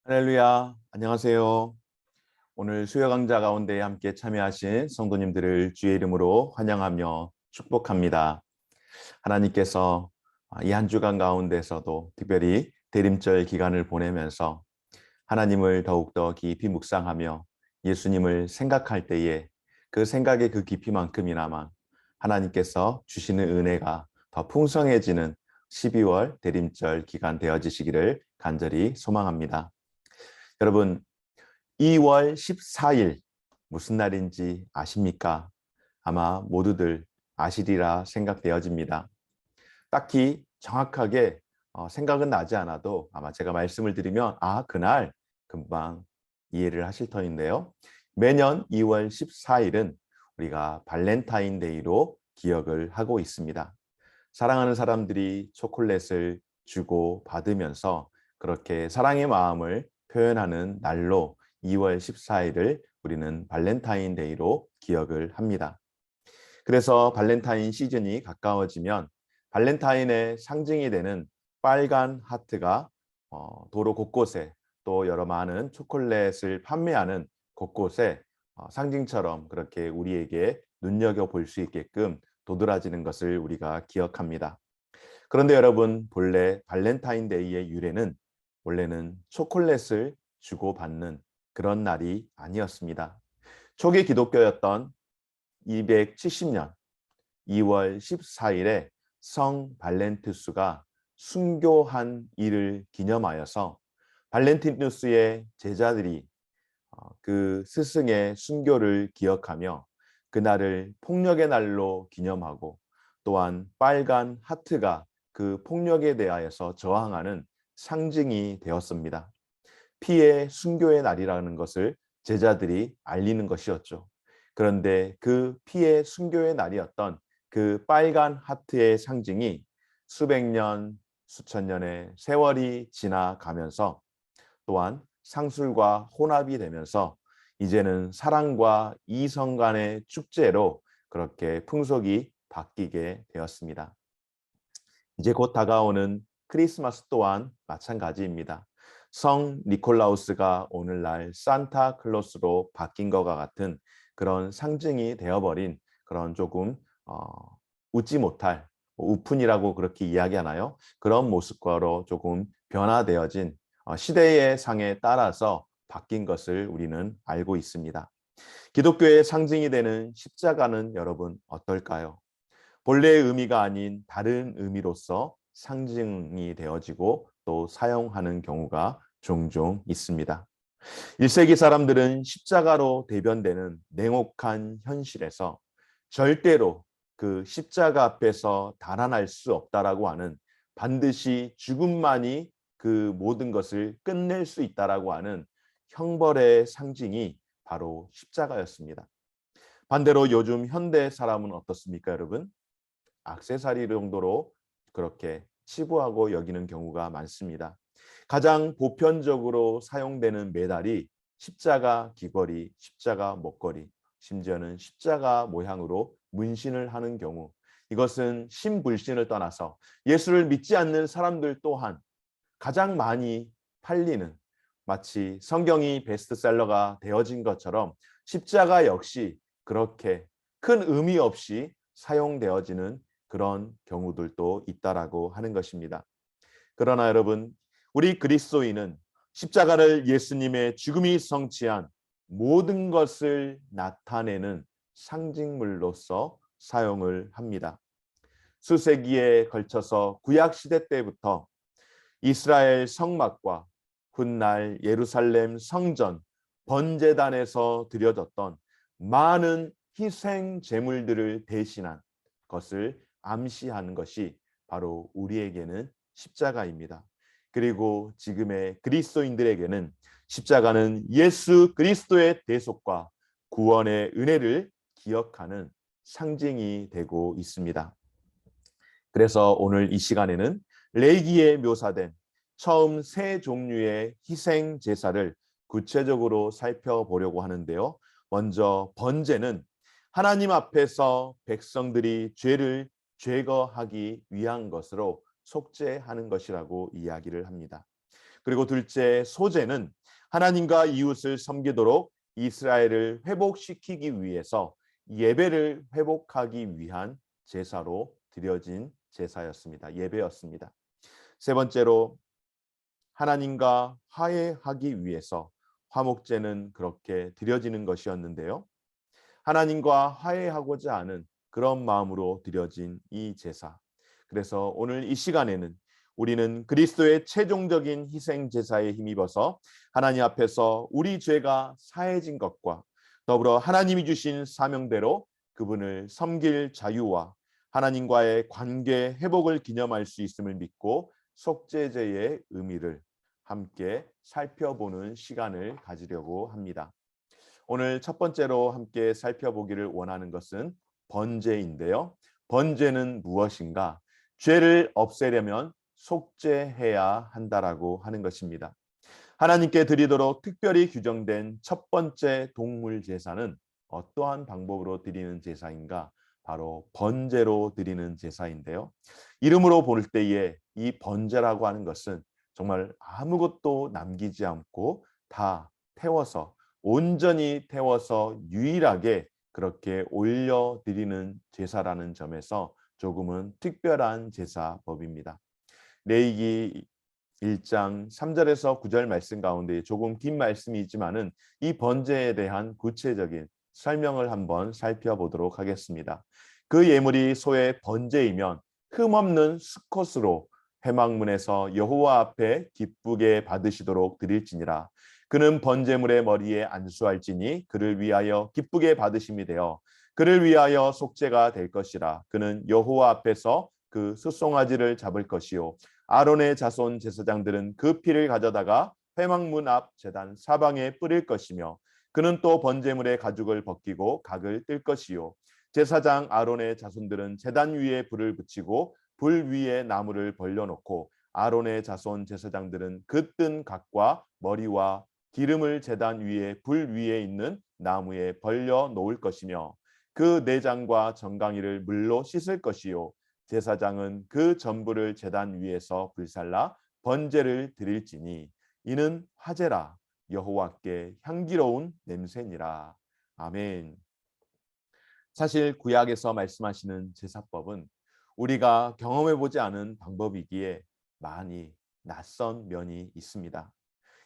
할렐루야, 안녕하세요. 오늘 수요 강좌 가운데 함께 참여하신 성도님들을 주의 이름으로 환영하며 축복합니다. 하나님께서 이 한 주간 가운데서도 특별히 대림절 기간을 보내면서 하나님을 더욱더 깊이 묵상하며 예수님을 생각할 때에 그 생각의 그 깊이만큼이나마 하나님께서 주시는 은혜가 더 풍성해지는 12월 대림절 기간 되어지시기를 간절히 소망합니다. 여러분, 2월 14일 무슨 날인지 아십니까? 아마 모두들 아시리라 생각되어집니다. 딱히 정확하게 생각은 나지 않아도 아마 제가 말씀을 드리면 그날 금방 이해를 하실 터인데요. 매년 2월 14일은 우리가 발렌타인데이로 기억을 하고 있습니다. 사랑하는 사람들이 초콜릿을 주고 받으면서 그렇게 사랑의 마음을 표현하는 날로 2월 14일을 우리는 발렌타인데이로 기억을 합니다. 그래서 발렌타인 시즌이 가까워지면 발렌타인의 상징이 되는 빨간 하트가 도로 곳곳에 또 여러 많은 초콜릿을 판매하는 곳곳에 상징처럼 그렇게 우리에게 눈여겨볼 수 있게끔 도드라지는 것을 우리가 기억합니다. 그런데 여러분, 본래 발렌타인데이의 유래는 원래는 초콜릿을 주고받는 그런 날이 아니었습니다. 초기 기독교였던 270년 2월 14일에 성 발렌투스가 순교한 일을 기념하여서 발렌티누스의 제자들이 그 스승의 순교를 기억하며 그날을 폭력의 날로 기념하고 또한 빨간 하트가 그 폭력에 대하여서 저항하는 상징이 되었습니다. 피의 순교의 날이라는 것을 제자들이 알리는 것이었죠. 그런데 그 피의 순교의 날이었던 그 빨간 하트의 상징이 수백 년, 수천 년의 세월이 지나가면서 또한 상술과 혼합이 되면서 이제는 사랑과 이성 간의 축제로 그렇게 풍속이 바뀌게 되었습니다. 이제 곧 다가오는 크리스마스 또한 마찬가지입니다. 성 니콜라우스가 오늘날 산타클로스로 바뀐 것과 같은 그런 상징이 되어버린 그런 조금 웃지 못할 우푼이라고 그렇게 이야기하나요? 그런 모습과로 조금 변화되어진 시대의 상에 따라서 바뀐 것을 우리는 알고 있습니다. 기독교의 상징이 되는 십자가는 여러분 어떨까요? 본래의 의미가 아닌 다른 의미로서 상징이 되어지고 또 사용하는 경우가 종종 있습니다. 1세기 사람들은 십자가로 대변되는 냉혹한 현실에서 절대로 그 십자가 앞에서 달아날 수 없다라고 하는 반드시 죽음만이 그 모든 것을 끝낼 수 있다라고 하는 형벌의 상징이 바로 십자가였습니다. 반대로 요즘 현대 사람은 어떻습니까, 여러분? 액세서리 정도로 그렇게 치부하고 여기는 경우가 많습니다. 가장 보편적으로 사용되는 메달이 십자가 귀걸이, 십자가 목걸이, 심지어는 십자가 모양으로 문신을 하는 경우, 이것은 신불신을 떠나서 예수를 믿지 않는 사람들 또한 가장 많이 팔리는, 마치 성경이 베스트셀러가 되어진 것처럼 십자가 역시 그렇게 큰 의미 없이 사용되어지는 그런 경우들도 있다라고 하는 것입니다. 그러나 여러분, 우리 그리스도인은 십자가를 예수님의 죽음이 성취한 모든 것을 나타내는 상징물로서 사용을 합니다. 수세기에 걸쳐서 구약 시대 때부터 이스라엘 성막과 훗날 예루살렘 성전 번제단에서 드려졌던 많은 희생 제물들을 대신한 것을 암시하는 것이 바로 우리에게는 십자가입니다. 그리고 지금의 그리스도인들에게는 십자가는 예수 그리스도의 대속과 구원의 은혜를 기억하는 상징이 되고 있습니다. 그래서 오늘 이 시간에는 레위기에 묘사된 처음 세 종류의 희생 제사를 구체적으로 살펴보려고 하는데요. 먼저 번제는 하나님 앞에서 백성들이 죄를 제거하기 위한 것으로 속죄하는 것이라고 이야기를 합니다. 그리고 둘째, 소제는 하나님과 이웃을 섬기도록 이스라엘을 회복시키기 위해서 예배를 회복하기 위한 제사로 드려진 제사였습니다. 예배였습니다. 세 번째로, 하나님과 화해하기 위해서 화목제는 그렇게 드려지는 것이었는데요. 하나님과 화해하고자 하는 그런 마음으로 드려진 이 제사. 그래서 오늘 이 시간에는 우리는 그리스도의 최종적인 희생 제사에 힘입어서 하나님 앞에서 우리 죄가 사해진 것과 더불어 하나님이 주신 사명대로 그분을 섬길 자유와 하나님과의 관계 회복을 기념할 수 있음을 믿고 속죄제의 의미를 함께 살펴보는 시간을 가지려고 합니다. 오늘 첫 번째로 함께 살펴보기를 원하는 것은 번제인데요. 번제는 무엇인가? 죄를 없애려면 속죄해야 한다라고 하는 것입니다. 하나님께 드리도록 특별히 규정된 첫 번째 동물 제사는 어떠한 방법으로 드리는 제사인가? 바로 번제로 드리는 제사인데요. 이름으로 볼 때에 이 번제라고 하는 것은 정말 아무것도 남기지 않고 다 태워서, 온전히 태워서 유일하게 그렇게 올려드리는 제사라는 점에서 조금은 특별한 제사법입니다. 레위기 1장 3절에서 9절 말씀 가운데 조금 긴 말씀이지만은 이 번제에 대한 구체적인 설명을 한번 살펴보도록 하겠습니다. 그 예물이 소의 번제이면 흠없는 수컷으로 회막문에서 여호와 앞에 기쁘게 받으시도록 드릴지니라. 그는 번제물의 머리에 안수할지니 그를 위하여 기쁘게 받으심이 되어 그를 위하여 속죄가 될 것이라. 그는 여호와 앞에서 그 숫송아지를 잡을 것이요 아론의 자손 제사장들은 그 피를 가져다가 회막문 앞 제단 사방에 뿌릴 것이며 그는 또 번제물의 가죽을 벗기고 각을 뜰 것이요 제사장 아론의 자손들은 제단 위에 불을 붙이고 불 위에 나무를 벌려놓고 아론의 자손 제사장들은 그 뜬 각과 머리와 기름을 제단 위에 불 위에 있는 나무에 벌려 놓을 것이며 그 내장과 정강이를 물로 씻을 것이요 제사장은 그 전부를 제단 위에서 불살라 번제를 드릴지니 이는 화제라 여호와께 향기로운 냄새니라. 아멘. 사실 구약에서 말씀하시는 제사법은 우리가 경험해보지 않은 방법이기에 많이 낯선 면이 있습니다.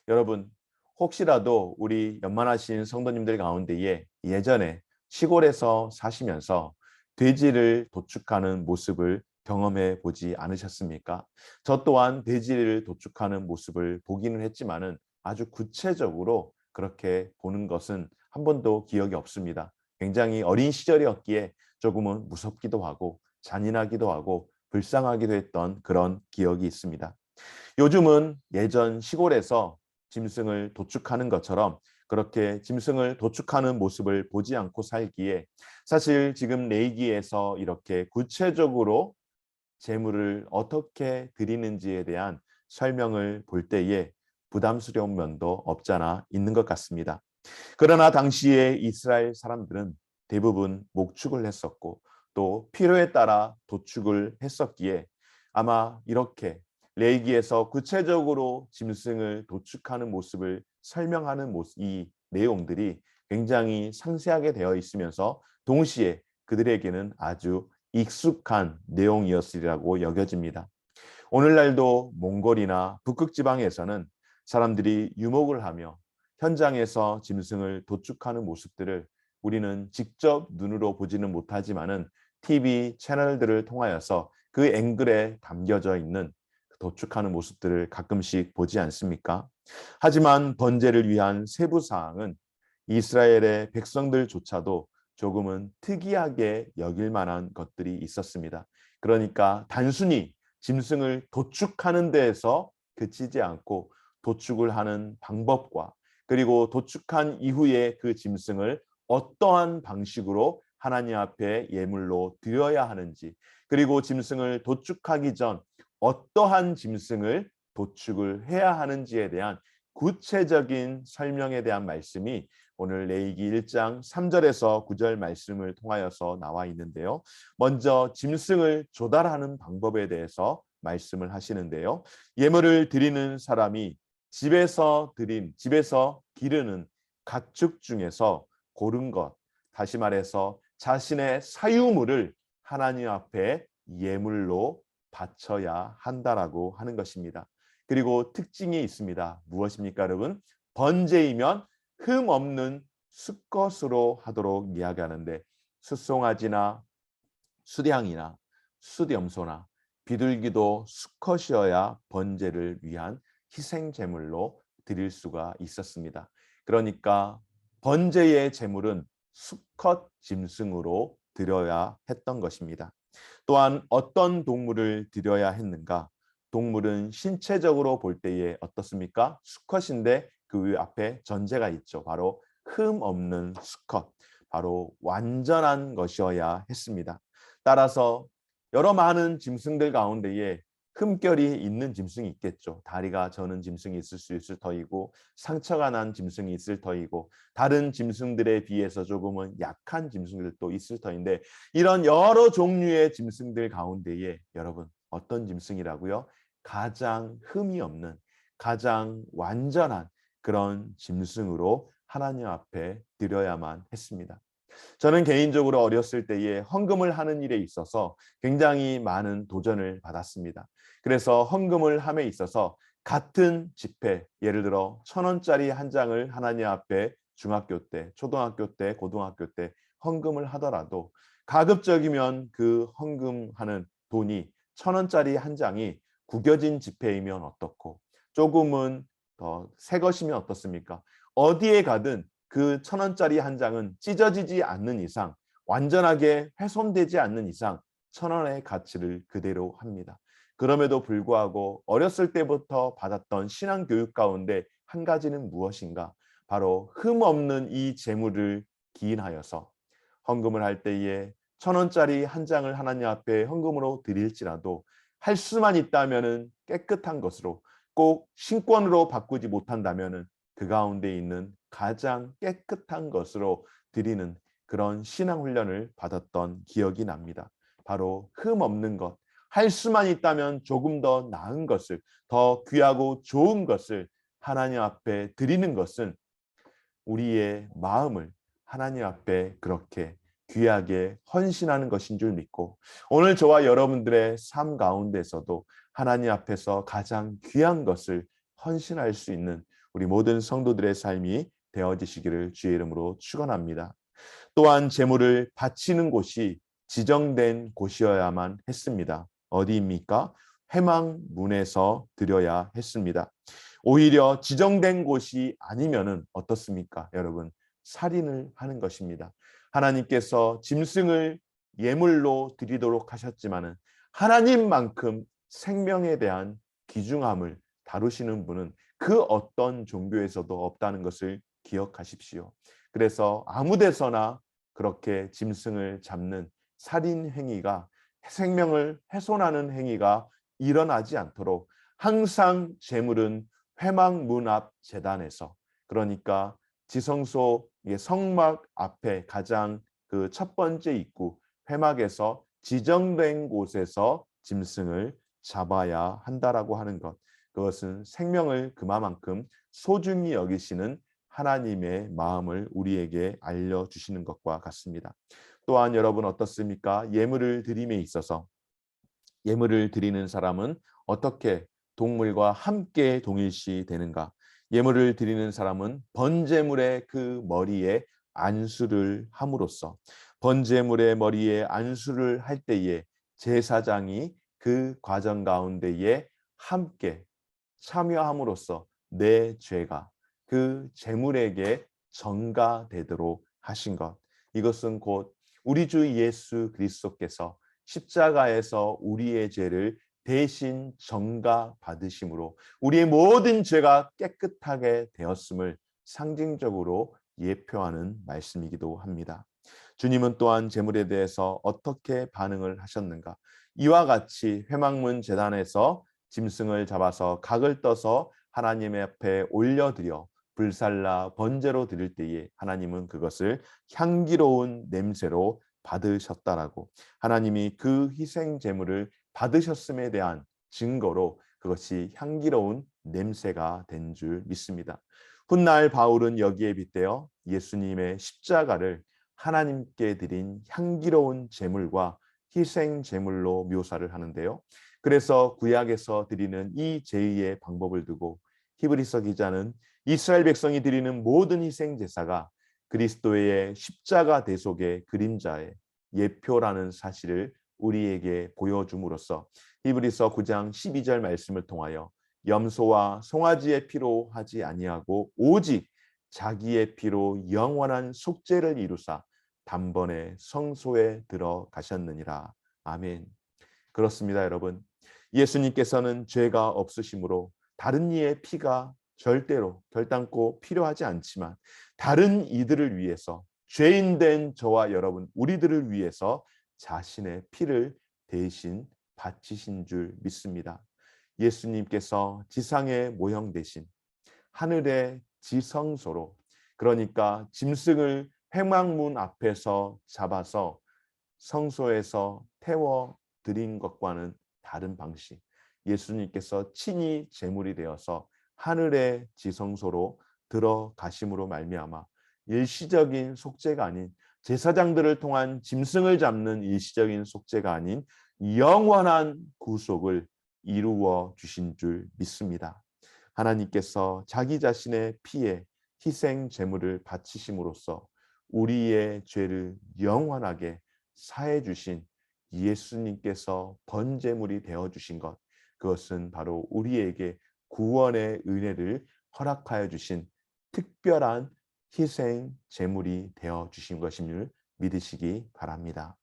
여러분, 혹시라도 우리 연만하신 성도님들 가운데에 예전에 시골에서 사시면서 돼지를 도축하는 모습을 경험해 보지 않으셨습니까? 저 또한 돼지를 도축하는 모습을 보기는 했지만은 아주 구체적으로 그렇게 보는 것은 한 번도 기억이 없습니다. 굉장히 어린 시절이었기에 조금은 무섭기도 하고 잔인하기도 하고 불쌍하기도 했던 그런 기억이 있습니다. 요즘은 예전 시골에서 짐승을 도축하는 것처럼 그렇게 짐승을 도축하는 모습을 보지 않고 살기에 사실 지금 레위기에서 이렇게 구체적으로 제물을 어떻게 드리는지에 대한 설명을 볼 때에 부담스러운 면도 없잖아 있는 것 같습니다. 그러나 당시에 이스라엘 사람들은 대부분 목축을 했었고 또 필요에 따라 도축을 했었기에 아마 이렇게 레위기에서 구체적으로 짐승을 도축하는 모습을 설명하는 이 내용들이 굉장히 상세하게 되어 있으면서 동시에 그들에게는 아주 익숙한 내용이었으리라고 여겨집니다. 오늘날도 몽골이나 북극 지방에서는 사람들이 유목을 하며 현장에서 짐승을 도축하는 모습들을 우리는 직접 눈으로 보지는 못하지만은 TV 채널들을 통하여서 그 앵글에 담겨져 있는 도축하는 모습들을 가끔씩 보지 않습니까? 하지만 번제를 위한 세부 사항은 이스라엘의 백성들조차도 조금은 특이하게 여길 만한 것들이 있었습니다. 그러니까 단순히 짐승을 도축하는 데에서 그치지 않고 도축을 하는 방법과 그리고 도축한 이후에 그 짐승을 어떠한 방식으로 하나님 앞에 예물로 드려야 하는지 그리고 짐승을 도축하기 전 어떠한 짐승을 도축을 해야 하는지에 대한 구체적인 설명에 대한 말씀이 오늘 레위기 1장 3절에서 9절 말씀을 통하여서 나와 있는데요. 먼저 짐승을 조달하는 방법에 대해서 말씀을 하시는데요. 예물을 드리는 사람이 집에서 기르는 가축 중에서 고른 것, 다시 말해서 자신의 사유물을 하나님 앞에 예물로 바쳐야 한다라고 하는 것입니다. 그리고 특징이 있습니다. 무엇입니까, 여러분? 번제이면 흠 없는 수컷으로 하도록 이야기하는데, 숫송아지나 수량이나 숫염소나 비둘기도 수컷이어야 번제를 위한 희생 제물로 드릴 수가 있었습니다. 그러니까 번제의 제물은 수컷 짐승으로 드려야 했던 것입니다. 또한 어떤 동물을 드려야 했는가? 동물은 신체적으로 볼 때에 어떻습니까? 수컷인데 그 앞에 전제가 있죠. 바로 흠 없는 수컷, 바로 완전한 것이어야 했습니다. 따라서 여러 많은 짐승들 가운데에 흠결이 있는 짐승이 있겠죠. 다리가 저는 짐승이 있을 수 있을 터이고, 상처가 난 짐승이 있을 터이고, 다른 짐승들에 비해서 조금은 약한 짐승들도 있을 터인데, 이런 여러 종류의 짐승들 가운데에 여러분 어떤 짐승이라고요? 가장 흠이 없는, 가장 완전한 그런 짐승으로 하나님 앞에 드려야만 했습니다. 저는 개인적으로 어렸을 때에 헌금을 하는 일에 있어서 굉장히 많은 도전을 받았습니다. 그래서 헌금을 함에 있어서 같은 지폐, 예를 들어 1,000원짜리 한 장을 하나님 앞에 중학교 때, 초등학교 때, 고등학교 때 헌금을 하더라도 가급적이면 그 헌금하는 돈이 1,000원짜리 한 장이 구겨진 지폐이면 어떻고, 조금은 더 새 것이면 어떻습니까? 어디에 가든 그 1,000원짜리 한 장은 찢어지지 않는 이상, 완전하게 훼손되지 않는 이상 1,000원의 가치를 그대로 합니다. 그럼에도 불구하고 어렸을 때부터 받았던 신앙 교육 가운데 한 가지는 무엇인가? 바로 흠 없는 이 재물을 기인하여서 헌금을 할 때에 1,000원짜리 한 장을 하나님 앞에 헌금으로 드릴지라도 할 수만 있다면은 깨끗한 것으로, 꼭 신권으로 바꾸지 못한다면은 그 가운데 있는 가장 깨끗한 것으로 드리는 그런 신앙 훈련을 받았던 기억이 납니다. 바로 흠 없는 것, 할 수만 있다면 조금 더 나은 것을, 더 귀하고 좋은 것을 하나님 앞에 드리는 것은 우리의 마음을 하나님 앞에 그렇게 귀하게 헌신하는 것인 줄 믿고, 오늘 저와 여러분들의 삶 가운데서도 하나님 앞에서 가장 귀한 것을 헌신할 수 있는 우리 모든 성도들의 삶이 되어지시기를 주의 이름으로 축원합니다. 또한 제물을 바치는 곳이 지정된 곳이어야만 했습니다. 어디입니까? 회막문에서 드려야 했습니다. 오히려 지정된 곳이 아니면은 어떻습니까, 여러분? 살인을 하는 것입니다. 하나님께서 짐승을 예물로 드리도록 하셨지만은 하나님만큼 생명에 대한 귀중함을 다루시는 분은 그 어떤 종교에서도 없다는 것을 기억하십시오. 그래서 아무 데서나 그렇게 짐승을 잡는 살인 행위가, 생명을 훼손하는 행위가 일어나지 않도록 항상 제물은 회막문 앞 제단에서, 그러니까 지성소 성막 앞에 가장 그 첫 번째 입구 회막에서 지정된 곳에서 짐승을 잡아야 한다라고 하는 것, 그것은 생명을 그만큼 소중히 여기시는 하나님의 마음을 우리에게 알려주시는 것과 같습니다. 또한 여러분 어떻습니까? 예물을 드림에 있어서 예물을 드리는 사람은 어떻게 동물과 함께 동일시 되는가? 예물을 드리는 사람은 번제물의 그 머리에 안수를 함으로써, 번제물의 머리에 안수를 할 때에 제사장이 그 과정 가운데에 함께 참여함으로써 내 죄가 그 제물에게 전가되도록 하신 것, 이것은 곧 우리 주 예수 그리스도께서 십자가에서 우리의 죄를 대신 전가 받으심으로 우리의 모든 죄가 깨끗하게 되었음을 상징적으로 예표하는 말씀이기도 합니다. 주님은 또한 제물에 대해서 어떻게 반응을 하셨는가? 이와 같이 회막문 제단에서 짐승을 잡아서 각을 떠서 하나님 앞에 올려드려 불살라 번제로 드릴 때에 하나님은 그것을 향기로운 냄새로 받으셨다라고, 하나님이 그 희생 제물을 받으셨음에 대한 증거로 그것이 향기로운 냄새가 된 줄 믿습니다. 훗날 바울은 여기에 빗대어 예수님의 십자가를 하나님께 드린 향기로운 제물과 희생 제물로 묘사를 하는데요. 그래서 구약에서 드리는 이 제의의 방법을 두고 히브리서 기자는 이스라엘 백성이 드리는 모든 희생 제사가 그리스도의 십자가 대속의 그림자의 예표라는 사실을 우리에게 보여줌으로써 히브리서 9장 12절 말씀을 통하여 염소와 송아지의 피로 하지 아니하고 오직 자기의 피로 영원한 속죄를 이루사 단번에 성소에 들어가셨느니라. 아멘. 그렇습니다, 여러분. 예수님께서는 죄가 없으심으로 다른 이의 피가 절대로 결단코 필요하지 않지만 다른 이들을 위해서 죄인된 저와 여러분 우리들을 위해서 자신의 피를 대신 바치신 줄 믿습니다. 예수님께서 지상의 모형 대신 하늘의 지성소로, 그러니까 짐승을 회막문 앞에서 잡아서 성소에서 태워 드린 것과는 다른 방식, 예수님께서 친히 제물이 되어서 하늘의 지성소로 들어가심으로 말미암아 일시적인 속죄가 아닌, 제사장들을 통한 짐승을 잡는 일시적인 속죄가 아닌 영원한 구속을 이루어 주신 줄 믿습니다. 하나님께서 자기 자신의 피에 희생 제물을 바치심으로써 우리의 죄를 영원하게 사해 주신 예수님께서 번제물이 되어 주신 것, 그것은 바로 우리에게 구원의 은혜를 허락하여 주신 특별한 희생 제물이 되어 주신 것임을 믿으시기 바랍니다.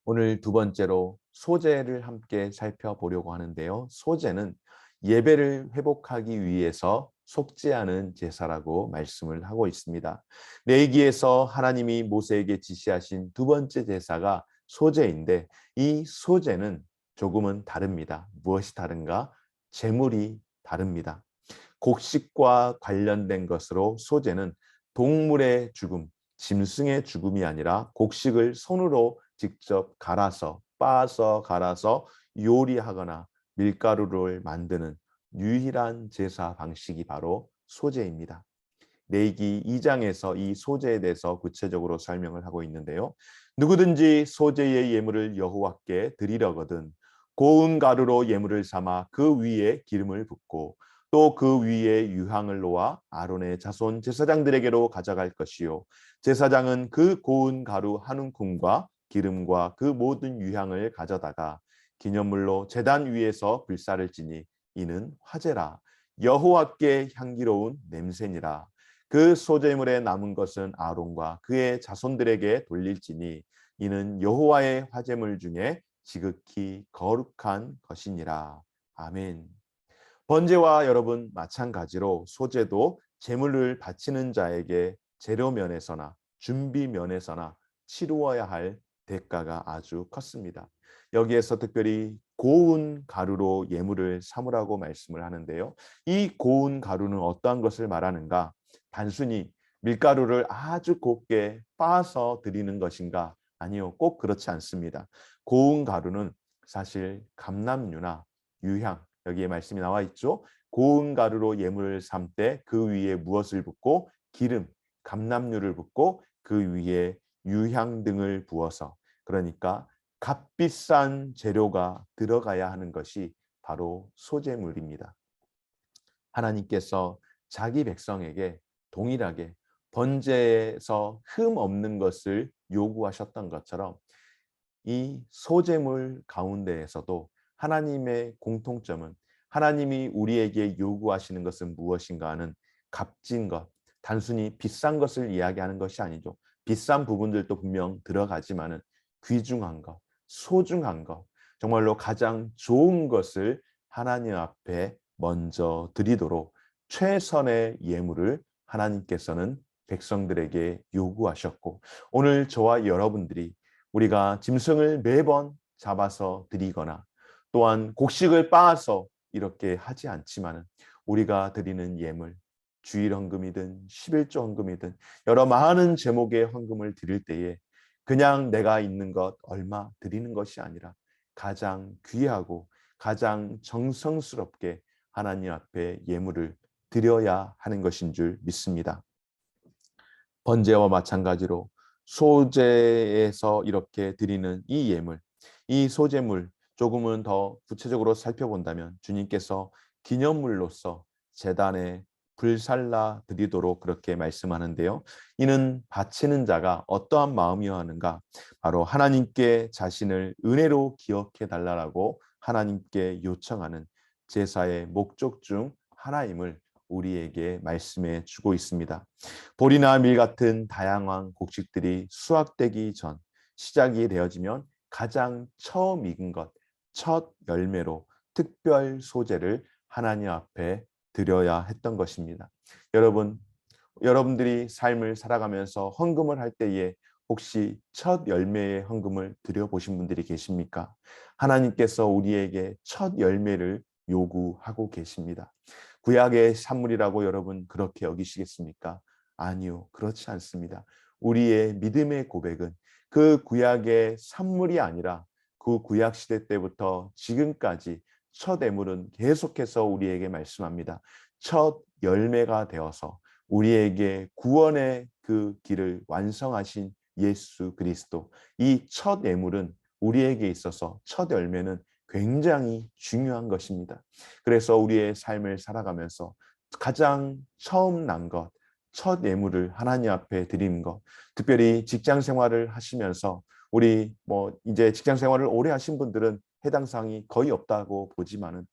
오늘 두 번째로 소제를 함께 살펴보려고 하는데요. 소제는 예배를 회복하기 위해서 속죄하는 제사라고 말씀을 하고 있습니다. 레위기에서 하나님이 모세에게 지시하신 두 번째 제사가 소제인데, 이 소제는 조금은 다릅니다. 무엇이 다른가? 제물이 다릅니다. 곡식과 관련된 것으로 소제는 동물의 죽음, 짐승의 죽음이 아니라 곡식을 손으로 직접 갈아서 요리하거나 밀가루를 만드는 유일한 제사 방식이 바로 소제입니다. 레위기 2장에서 이 소제에 대해서 구체적으로 설명을 하고 있는데요. 누구든지 소제의 예물을 여호와께 드리려거든 고운 가루로 예물을 삼아 그 위에 기름을 붓고 또 그 위에 유향을 놓아 아론의 자손 제사장들에게로 가져갈 것이요, 제사장은 그 고운 가루 한 움큼과 기름과 그 모든 유향을 가져다가 기념물로 제단 위에서 불사를 지니 이는 화제라, 여호와께 향기로운 냄새니라. 그 소제물에 남은 것은 아론과 그의 자손들에게 돌릴지니 이는 여호와의 화제물 중에 지극히 거룩한 것이니라. 아멘. 번제와 여러분 마찬가지로 소제도 제물을 바치는 자에게 재료 면에서나 준비 면에서나 치루어야 할 대가가 아주 컸습니다. 여기에서 특별히 고운 가루로 예물을 삼으라고 말씀을 하는데요. 이 고운 가루는 어떠한 것을 말하는가? 단순히 밀가루를 아주 곱게 빻아서 드리는 것인가? 아니요, 꼭 그렇지 않습니다. 고운 가루는 사실 감람류나 유향, 여기에 말씀이 나와 있죠. 고운 가루로 예물을 삼 때 그 위에 무엇을 붓고? 기름, 감람류를 붓고 그 위에 유향 등을 부어서, 그러니까 값비싼 재료가 들어가야 하는 것이 바로 소제물입니다. 하나님께서 자기 백성에게 동일하게 번제에서 흠 없는 것을 요구하셨던 것처럼 이 소제물 가운데에서도 하나님의 공통점은, 하나님이 우리에게 요구하시는 것은 무엇인가 하는 값진 것, 단순히 비싼 것을 이야기하는 것이 아니죠. 비싼 부분들도 분명 들어가지만은 귀중한 것, 소중한 것, 정말로 가장 좋은 것을 하나님 앞에 먼저 드리도록 최선의 예물을 하나님께서는 백성들에게 요구하셨고, 오늘 저와 여러분들이 우리가 짐승을 매번 잡아서 드리거나 또한 곡식을 빻아서 이렇게 하지 않지만 우리가 드리는 예물, 주일 헌금이든 11조 헌금이든 여러 많은 제목의 헌금을 드릴 때에 그냥 내가 있는 것 얼마 드리는 것이 아니라 가장 귀하고 가장 정성스럽게 하나님 앞에 예물을 드려야 하는 것인 줄 믿습니다. 번제와 마찬가지로 소제에서 이렇게 드리는 이 예물, 이 소제물 조금은 더 구체적으로 살펴본다면 주님께서 기념물로서 제단에 불살라 드리도록 그렇게 말씀하는데요. 이는 바치는 자가 어떠한 마음이어야 하는가? 바로 하나님께 자신을 은혜로 기억해 달라고 하나님께 요청하는 제사의 목적 중 하나임을 우리에게 말씀해 주고 있습니다. 보리나 밀 같은 다양한 곡식들이 수확되기 전 시작이 되어지면 가장 처음 익은 것, 첫 열매로 특별 소제를 하나님 앞에 드려야 했던 것입니다. 여러분들이 삶을 살아가면서 헌금을 할 때에 혹시 첫 열매의 헌금을 드려보신 분들이 계십니까? 하나님께서 우리에게 첫 열매를 요구하고 계십니다. 구약의 산물이라고 여러분 그렇게 여기시겠습니까? 아니요, 그렇지 않습니다. 우리의 믿음의 고백은 그 구약의 산물이 아니라 그 구약 시대 때부터 지금까지 첫 예물은 계속해서 우리에게 말씀합니다. 첫 열매가 되어서 우리에게 구원의 그 길을 완성하신 예수 그리스도, 이 첫 예물은 우리에게 있어서 첫 열매는 굉장히 중요한 것입니다. 그래서 우리의 삶을 살아가면서 가장 처음 난 것, 첫 예물을 하나님 앞에 드리는 것, 특별히 직장 생활을 하시면서 우리 이제 직장 생활을 오래 하신 분들은 해당 사항이 거의 없다고 보지만은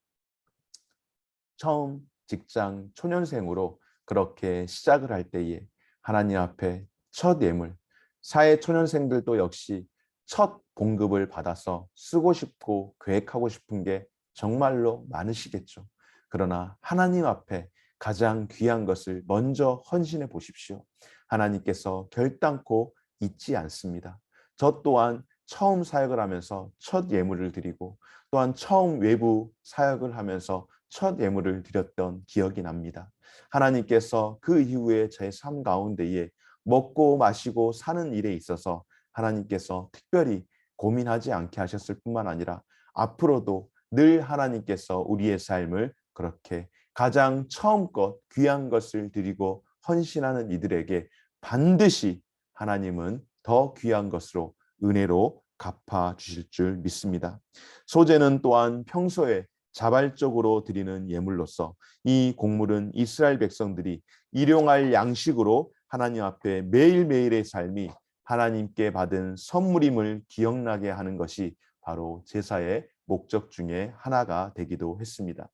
처음 직장 초년생으로 그렇게 시작을 할 때에 하나님 앞에 첫 예물, 사회 초년생들도 역시 첫 봉급을 받아서 쓰고 싶고 계획하고 싶은 게 정말로 많으시겠죠. 그러나 하나님 앞에 가장 귀한 것을 먼저 헌신해 보십시오. 하나님께서 결단코 잊지 않습니다. 저 또한 처음 사역을 하면서 첫 예물을 드리고 또한 처음 외부 사역을 하면서 첫 예물을 드렸던 기억이 납니다. 하나님께서 그 이후에 제 삶 가운데에 먹고 마시고 사는 일에 있어서 하나님께서 특별히 고민하지 않게 하셨을 뿐만 아니라 앞으로도 늘 하나님께서 우리의 삶을 그렇게 가장 처음 것 귀한 것을 드리고 헌신하는 이들에게 반드시 하나님은 더 귀한 것으로 은혜로 갚아 주실 줄 믿습니다. 소제는 또한 평소에 자발적으로 드리는 예물로서 이 곡물은 이스라엘 백성들이 일용할 양식으로 하나님 앞에 매일매일의 삶이 하나님께 받은 선물임을 기억나게 하는 것이 바로 제사의 목적 중에 하나가 되기도 했습니다.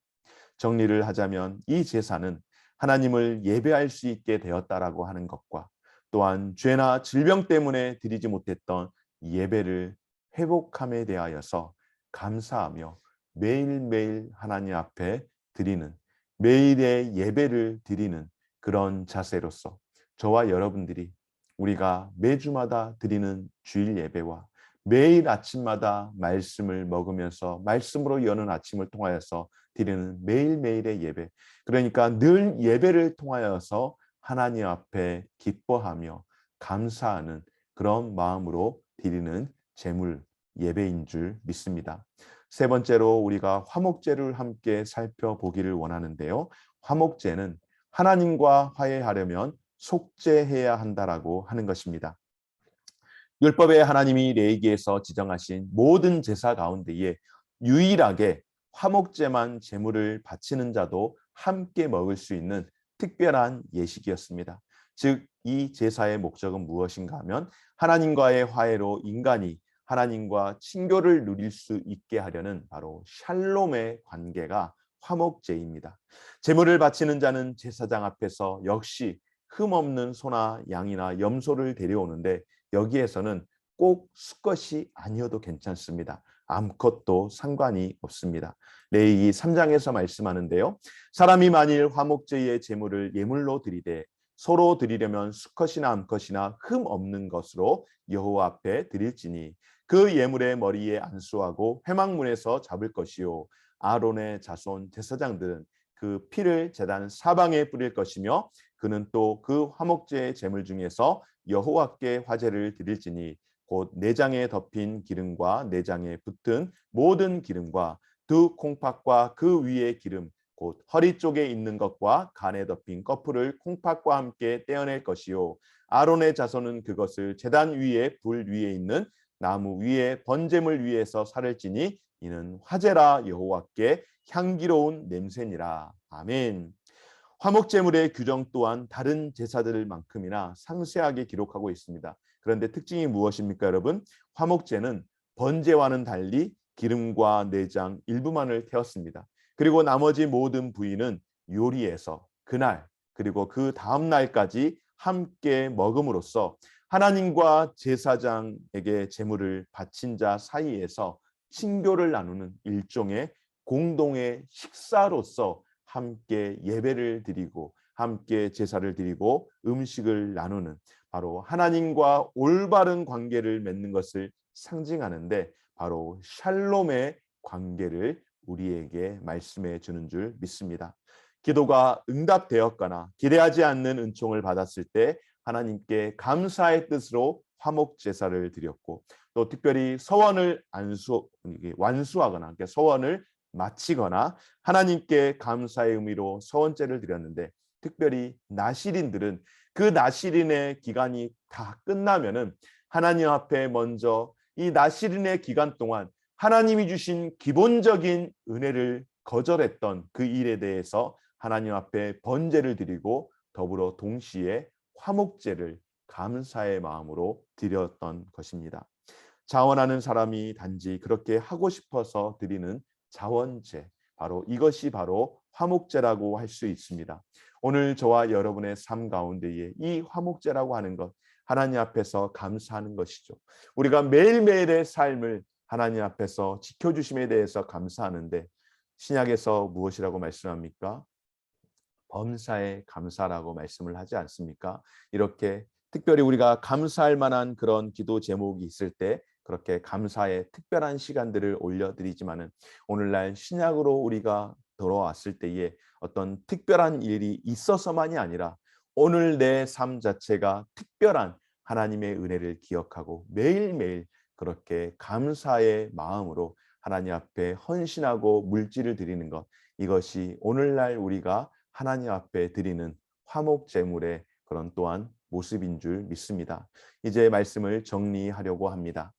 정리를 하자면 이 제사는 하나님을 예배할 수 있게 되었다라고 하는 것과 또한 죄나 질병 때문에 드리지 못했던 예배를 회복함에 대하여서 감사하며 매일매일 하나님 앞에 드리는 매일의 예배를 드리는 그런 자세로서 저와 여러분들이 우리가 매주마다 드리는 주일 예배와 매일 아침마다 말씀을 먹으면서 말씀으로 여는 아침을 통하여서 드리는 매일매일의 예배, 그러니까 늘 예배를 통하여서 하나님 앞에 기뻐하며 감사하는 그런 마음으로 드리는 제물 예배인 줄 믿습니다. 세 번째로 우리가 화목제를 함께 살펴보기를 원하는데요. 화목제는 하나님과 화해하려면 속죄해야 한다라고 하는 것입니다. 율법에 하나님이 레위기에서 지정하신 모든 제사 가운데에 유일하게 화목제만 제물을 바치는 자도 함께 먹을 수 있는 특별한 예식이었습니다. 즉, 이 제사의 목적은 무엇인가 하면 하나님과의 화해로 인간이 하나님과 친교를 누릴 수 있게 하려는 바로 샬롬의 관계가 화목제입니다. 제물을 바치는 자는 제사장 앞에서 역시 흠없는 소나 양이나 염소를 데려오는데 여기에서는 꼭 수컷이 아니어도 괜찮습니다. 암컷도 상관이 없습니다. 레위기 3장에서 말씀하는데요. 사람이 만일 화목제의 제물을 예물로 드리되 서로 드리려면 수컷이나 암컷이나 흠 없는 것으로 여호와 앞에 드릴지니 그 예물의 머리에 안수하고 회막문에서 잡을 것이요 아론의 자손 제사장들은 그 피를 제단 사방에 뿌릴 것이며 그는 또 그 화목제의 제물 중에서 여호와께 화제를 드릴지니 곧 내장에 덮인 기름과 내장에 붙은 모든 기름과 두 콩팥과 그 위에 기름 곧 허리 쪽에 있는 것과 간에 덮인 거풀을 콩팥과 함께 떼어낼 것이요 아론의 자손은 그것을 제단 위에 불 위에 있는 나무 위에 번제물 위에서 살을 찌니 이는 화제라 여호와께 향기로운 냄새니라. 아멘. 화목제물의 규정 또한 다른 제사들만큼이나 상세하게 기록하고 있습니다. 그런데 특징이 무엇입니까, 여러분? 화목제는 번제와는 달리 기름과 내장 일부만을 태웠습니다. 그리고 나머지 모든 부위는 요리해서 그날 그리고 그 다음 날까지 함께 먹음으로써 하나님과 제사장에게 제물을 바친 자 사이에서 친교를 나누는 일종의 공동의 식사로서 함께 예배를 드리고 함께 제사를 드리고 음식을 나누는 바로 하나님과 올바른 관계를 맺는 것을 상징하는데 바로 샬롬의 관계를 우리에게 말씀해 주는 줄 믿습니다. 기도가 응답되었거나 기대하지 않는 은총을 받았을 때 하나님께 감사의 뜻으로 화목 제사를 드렸고 또 특별히 서원을 완수하거나 그러니까 서원을 마치거나 하나님께 감사의 의미로 서원제를 드렸는데 특별히 나실인들은 그 나실인의 기간이 다 끝나면은 하나님 앞에 먼저 이 나실인의 기간 동안 하나님이 주신 기본적인 은혜를 거절했던 그 일에 대해서 하나님 앞에 번제를 드리고 더불어 동시에 화목제를 감사의 마음으로 드렸던 것입니다. 자원하는 사람이 단지 그렇게 하고 싶어서 드리는 자원제, 바로 이것이 바로 화목제라고 할 수 있습니다. 오늘 저와 여러분의 삶 가운데에 이 화목제라고 하는 것, 하나님 앞에서 감사하는 것이죠. 우리가 매일매일의 삶을 하나님 앞에서 지켜주심에 대해서 감사하는데 신약에서 무엇이라고 말씀합니까? 범사에 감사라고 말씀을 하지 않습니까? 이렇게 특별히 우리가 감사할 만한 그런 기도 제목이 있을 때 그렇게 감사의 특별한 시간들을 올려드리지만은 오늘날 신약으로 우리가 돌아왔을 때에 어떤 특별한 일이 있어서만이 아니라 오늘 내 삶 자체가 특별한 하나님의 은혜를 기억하고 매일매일 그렇게 감사의 마음으로 하나님 앞에 헌신하고 물질을 드리는 것, 이것이 오늘날 우리가 하나님 앞에 드리는 화목 제물의 그런 또한 모습인 줄 믿습니다. 이제 말씀을 정리하려고 합니다.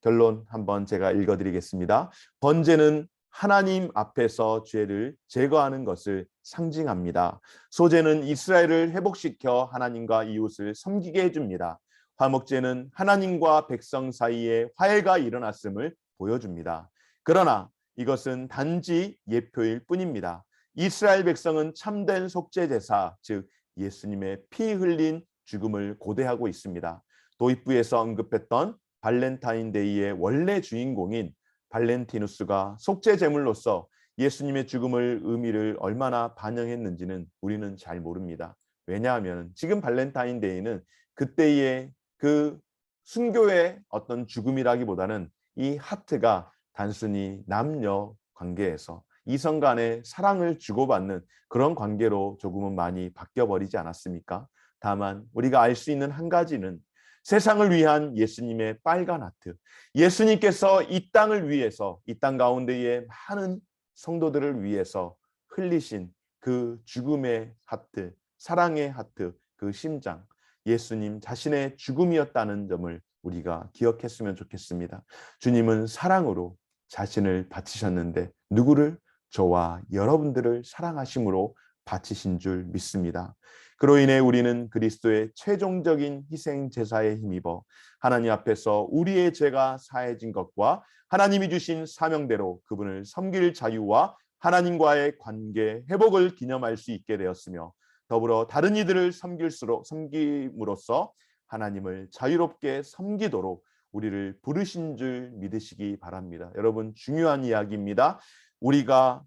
결론 한번 제가 읽어드리겠습니다. 번제는 하나님 앞에서 죄를 제거하는 것을 상징합니다. 소제는 이스라엘을 회복시켜 하나님과 이웃을 섬기게 해줍니다. 화목제는 하나님과 백성 사이에 화해가 일어났음을 보여줍니다. 그러나 이것은 단지 예표일 뿐입니다. 이스라엘 백성은 참된 속죄 제사, 즉 예수님의 피 흘린 죽음을 고대하고 있습니다. 도입부에서 언급했던 발렌타인데이의 원래 주인공인 발렌티누스가 속죄 제물로서 예수님의 죽음을 의미를 얼마나 반영했는지는 우리는 잘 모릅니다. 왜냐하면 지금 발렌타인데이는 그때의 그 순교의 어떤 죽음이라기보다는 이 하트가 단순히 남녀 관계에서 이성 간의 사랑을 주고받는 그런 관계로 조금은 많이 바뀌어버리지 않았습니까? 다만 우리가 알 수 있는 한 가지는 세상을 위한 예수님의 빨간 하트, 예수님께서 이 땅을 위해서 이 땅 가운데의 많은 성도들을 위해서 흘리신 그 죽음의 하트, 사랑의 하트, 그 심장, 예수님 자신의 죽음이었다는 점을 우리가 기억했으면 좋겠습니다. 주님은 사랑으로 자신을 바치셨는데 누구를? 저와 여러분들을 사랑하심으로 바치신 줄 믿습니다. 그로 인해 우리는 그리스도의 최종적인 희생 제사에 힘입어 하나님 앞에서 우리의 죄가 사해진 것과 하나님이 주신 사명대로 그분을 섬길 자유와 하나님과의 관계 회복을 기념할 수 있게 되었으며 더불어 다른 이들을 섬김으로써 하나님을 자유롭게 섬기도록 우리를 부르신 줄 믿으시기 바랍니다. 여러분, 중요한 이야기입니다. 우리가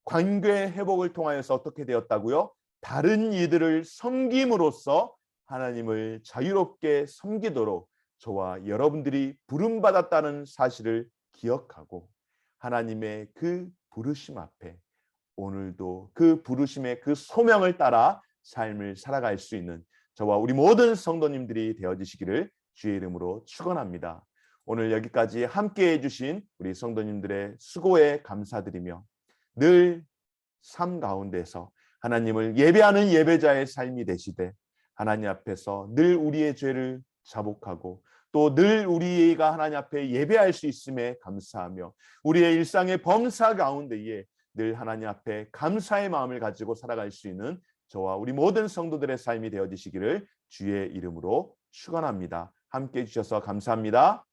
관계 회복을 통하여서 어떻게 되었다고요? 다른 이들을 섬김으로써 하나님을 자유롭게 섬기도록 저와 여러분들이 부름받았다는 사실을 기억하고 하나님의 그 부르심 앞에 오늘도 그 부르심의 그 소명을 따라 삶을 살아갈 수 있는 저와 우리 모든 성도님들이 되어지시기를 주의 이름으로 축원합니다. 오늘 여기까지 함께 해주신 우리 성도님들의 수고에 감사드리며 늘 삶 가운데서 하나님을 예배하는 예배자의 삶이 되시되 하나님 앞에서 늘 우리의 죄를 자복하고 또 늘 우리가 하나님 앞에 예배할 수 있음에 감사하며 우리의 일상의 범사 가운데에 늘 하나님 앞에 감사의 마음을 가지고 살아갈 수 있는 저와 우리 모든 성도들의 삶이 되어지시기를 주의 이름으로 축원합니다. 함께해 주셔서 감사합니다.